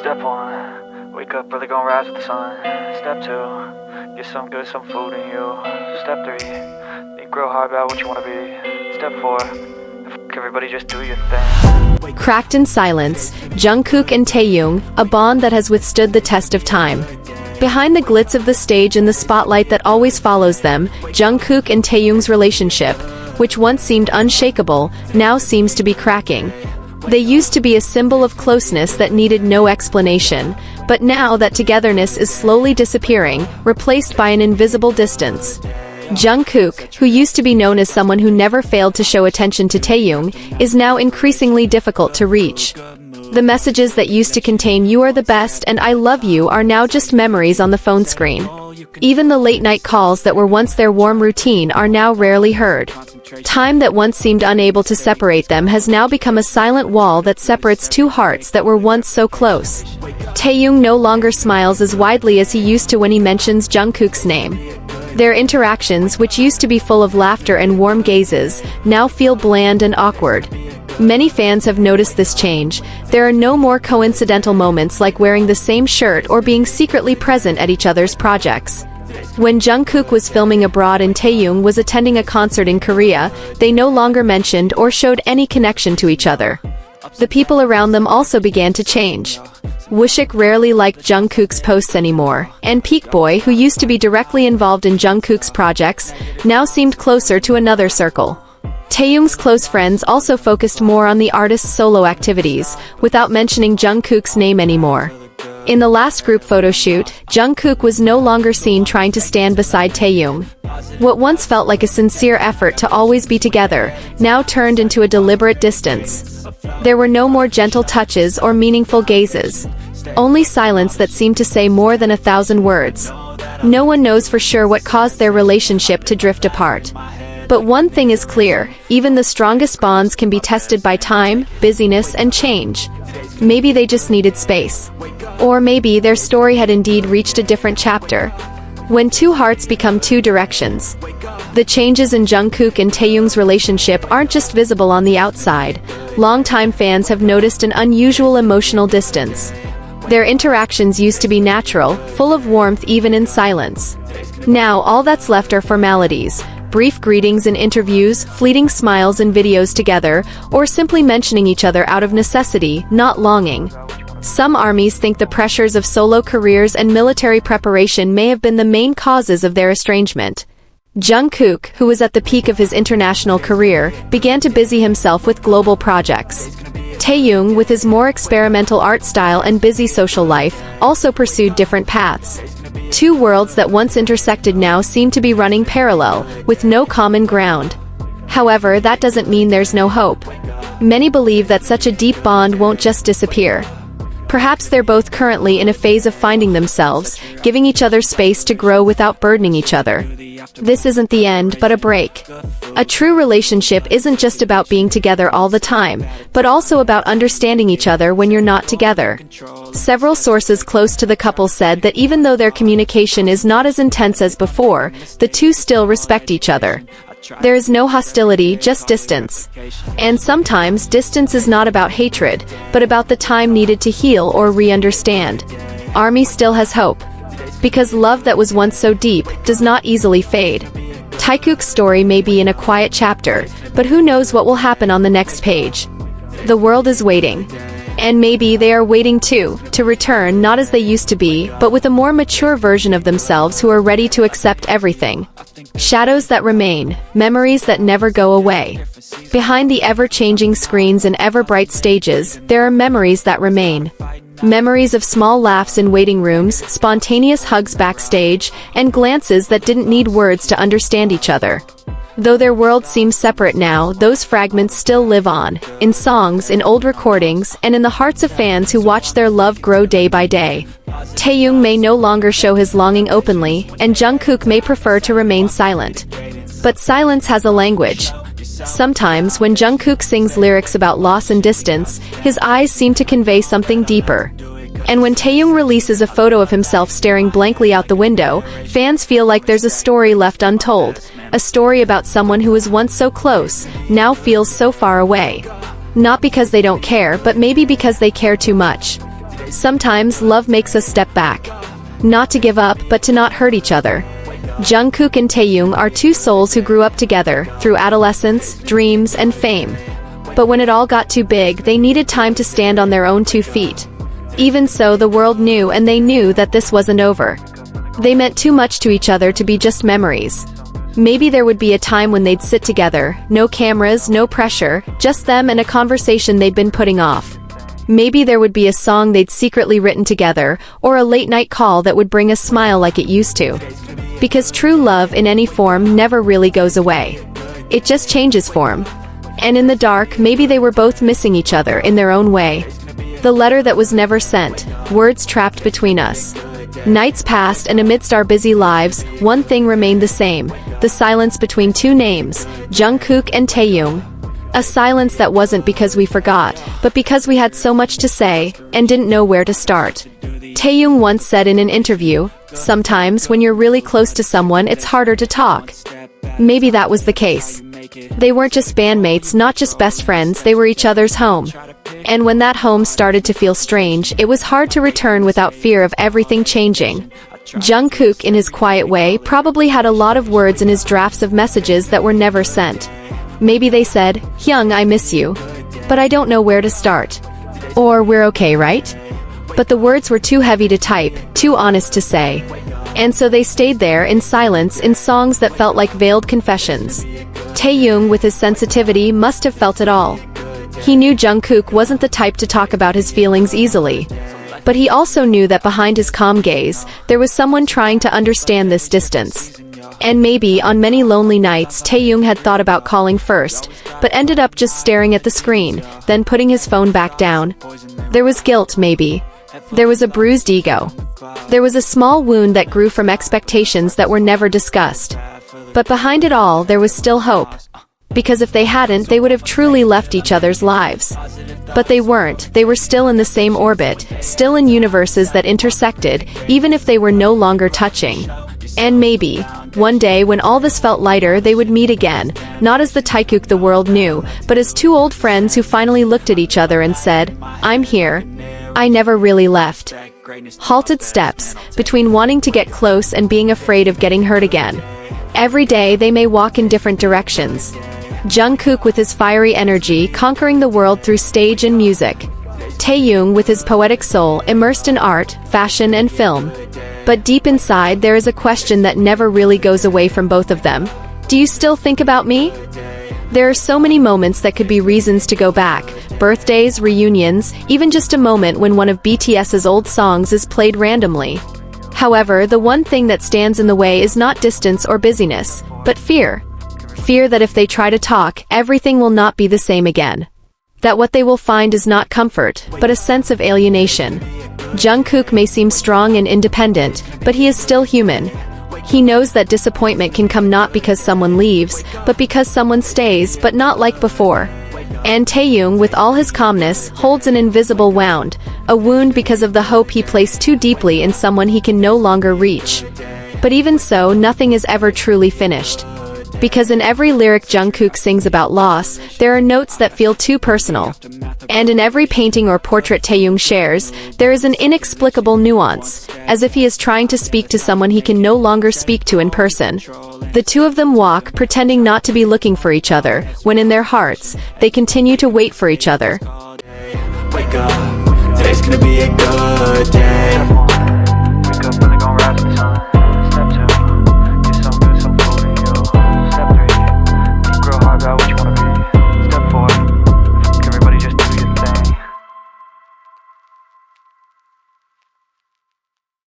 Step 1, wake up early, gonna rise with the sun. Step 2, get some good, some food in you. Step 3, think real hard about what you wanna be. Step 4, everybody just do your thing. Cracked in silence, Jungkook and Taehyung, a bond that has withstood the test of time. Behind the glitz of the stage and the spotlight that always follows them, Jungkook and Taehyung's relationship, which once seemed unshakable, now seems to be cracking. They used to be a symbol of closeness that needed no explanation, but now that togetherness is slowly disappearing, replaced by an invisible distance. Jungkook, who used to be known as someone who never failed to show attention to Taehyung, is now increasingly difficult to reach. The messages that used to contain "you are the best" and "I love you" are now just memories on the phone screen. Even the late-night calls that were once their warm routine are now rarely heard. Time that once seemed unable to separate them has now become a silent wall that separates two hearts that were once so close. Taehyung no longer smiles as widely as he used to when he mentions Jungkook's name. Their interactions, which used to be full of laughter and warm gazes, now feel bland and awkward. Many fans have noticed this change. There are no more coincidental moments like wearing the same shirt or being secretly present at each other's projects. When Jungkook was filming abroad and Taehyung was attending a concert in Korea, they no longer mentioned or showed any connection to each other. The people around them also began to change. Wooshik rarely liked Jungkook's posts anymore, and Peak Boy, who used to be directly involved in Jungkook's projects, now seemed closer to another circle. Taehyung's close friends also focused more on the artist's solo activities, without mentioning Jungkook's name anymore. In the last group photo shoot, Jungkook was no longer seen trying to stand beside Taehyung. What once felt like a sincere effort to always be together, now turned into a deliberate distance. There were no more gentle touches or meaningful gazes. Only silence that seemed to say more than 1,000 words. No one knows for sure what caused their relationship to drift apart. But one thing is clear, even the strongest bonds can be tested by time, busyness, and change. Maybe they just needed space. Or maybe their story had indeed reached a different chapter. When two hearts become two directions. The changes in Jungkook and Taehyung's relationship aren't just visible on the outside. Longtime fans have noticed an unusual emotional distance. Their interactions used to be natural, full of warmth even in silence. Now all that's left are formalities. Brief greetings in interviews, fleeting smiles in videos together, or simply mentioning each other out of necessity, not longing. Some armies think the pressures of solo careers and military preparation may have been the main causes of their estrangement. Jungkook, who was at the peak of his international career, began to busy himself with global projects. Taehyung, with his more experimental art style and busy social life, also pursued different paths. Two worlds that once intersected now seem to be running parallel, with no common ground. However, that doesn't mean there's no hope. Many believe that such a deep bond won't just disappear. Perhaps they're both currently in a phase of finding themselves, giving each other space to grow without burdening each other. This isn't the end, but a break. A true relationship isn't just about being together all the time, but also about understanding each other when you're not together. Several sources close to the couple said that even though their communication is not as intense as before, the two still respect each other. There is no hostility, just distance. And sometimes distance is not about hatred, but about the time needed to heal or re-understand. ARMY still has hope. Because love that was once so deep does not easily fade. Taekook's story may be in a quiet chapter, but who knows what will happen on the next page. The world is waiting. And maybe they are waiting too, to return not as they used to be, but with a more mature version of themselves who are ready to accept everything. Shadows that remain, memories that never go away. Behind the ever-changing screens and ever-bright stages, there are memories that remain. Memories of small laughs in waiting rooms, spontaneous hugs backstage, and glances that didn't need words to understand each other. Though their world seems separate now, those fragments still live on, in songs, in old recordings, and in the hearts of fans who watch their love grow day by day. Taehyung may no longer show his longing openly, and Jungkook may prefer to remain silent. But silence has a language. Sometimes, when Jungkook sings lyrics about loss and distance, his eyes seem to convey something deeper. And when Taehyung releases a photo of himself staring blankly out the window, fans feel like there's a story left untold, a story about someone who was once so close, now feels so far away. Not because they don't care, but maybe because they care too much. Sometimes love makes us step back. Not to give up, but to not hurt each other. Jungkook and Taehyung are two souls who grew up together, through adolescence, dreams, and fame. But when it all got too big, they needed time to stand on their own 2 feet. Even so, the world knew, and they knew that this wasn't over. They meant too much to each other to be just memories. Maybe there would be a time when they'd sit together, no cameras, no pressure, just them and a conversation they'd been putting off. Maybe there would be a song they'd secretly written together, or a late-night call that would bring a smile like it used to. Because true love in any form never really goes away. It just changes form. And in the dark, maybe they were both missing each other in their own way. The letter that was never sent, words trapped between us. Nights passed, and amidst our busy lives, one thing remained the same: the silence between 2 names, Jungkook and Taehyung. A silence that wasn't because we forgot, but because we had so much to say, and didn't know where to start. Taehyung once said in an interview, "Sometimes when you're really close to someone, it's harder to talk." Maybe that was the case. They weren't just bandmates, not just best friends, they were each other's home. And when that home started to feel strange, it was hard to return without fear of everything changing. Jungkook, in his quiet way, probably had a lot of words in his drafts of messages that were never sent. Maybe they said, "Hyung, I miss you, but I don't know where to start." Or, "We're okay, right?" But the words were too heavy to type, too honest to say. And so they stayed there in silence, in songs that felt like veiled confessions. Taehyung, with his sensitivity, must have felt it all. He knew Jungkook wasn't the type to talk about his feelings easily. But he also knew that behind his calm gaze, there was someone trying to understand this distance. And maybe, on many lonely nights, Taehyung had thought about calling first, but ended up just staring at the screen, then putting his phone back down. There was guilt, maybe. There was a bruised ego. There was a small wound that grew from expectations that were never discussed. But behind it all, there was still hope. Because if they hadn't, they would have truly left each other's lives. But they weren't. They were still in the same orbit, still in universes that intersected, even if they were no longer touching. And maybe, one day when all this felt lighter, they would meet again, not as the Taekook the world knew, but as 2 old friends who finally looked at each other and said, "I'm here. I never really left." Halted steps, between wanting to get close and being afraid of getting hurt again. Every day they may walk in different directions. Jungkook with his fiery energy, conquering the world through stage and music. Taehyung with his poetic soul, immersed in art, fashion, and film. But deep inside, there is a question that never really goes away from both of them. Do you still think about me? There are so many moments that could be reasons to go back. Birthdays, reunions, even just a moment when one of BTS's old songs is played randomly. However, the one thing that stands in the way is not distance or busyness, but fear. Fear that if they try to talk, everything will not be the same again. That what they will find is not comfort, but a sense of alienation. Jungkook may seem strong and independent, but he is still human. He knows that disappointment can come not because someone leaves, but because someone stays, but not like before. And Taehyung, with all his calmness, holds an invisible wound, a wound because of the hope he placed too deeply in someone he can no longer reach. But even so, nothing is ever truly finished. Because in every lyric Jungkook sings about loss, there are notes that feel too personal. And in every painting or portrait Taehyung shares, there is an inexplicable nuance, as if he is trying to speak to someone he can no longer speak to in person. The 2 of them walk, pretending not to be looking for each other, when in their hearts, they continue to wait for each other. Wake up, today's gonna be a good